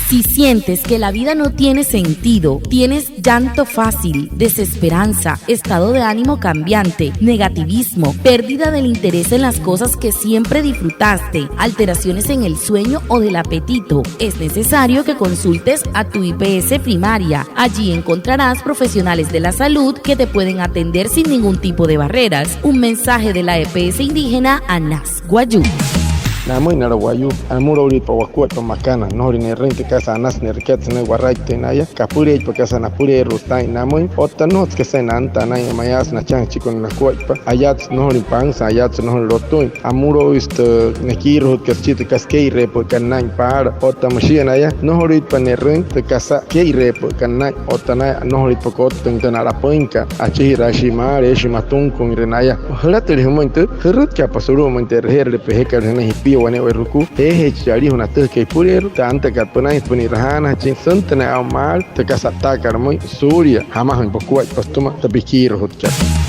Si sientes que la vida no tiene sentido, tienes llanto fácil, desesperanza, estado de ánimo cambiante, negativismo, pérdida del interés en las cosas que siempre disfrutaste, alteraciones en el sueño o del apetito, es necesario que consultes a tu IPS primaria. Allí encontrarás profesionales de la salud que te pueden atender sin ningún tipo de barreras. Un mensaje de la EPS indígena Anas Guayú. Namoy naraguayu almuro pa wakuat makana nori ne rente casa anas ne riket ne waraite naya kapure pa casa na pure rustai namoy otanot que senanta na mayas na chang chikon na kuatpa ayat nori pang ayat nori rotoi amuro ist ne kiro que chite kaskei repo kanai par otamashia naya nori pa ne rente casa kei repo kanai otana nori pa kot tentana la poinka achi rashima reshimatun con renaya halater humonte herut ka pasuru monte herre pe hekar ne wane ruku chari una que purer tanta katpana punirhana chin santana amal te kasata karmoy surya hama han pokwa pastuma tabikir hotkat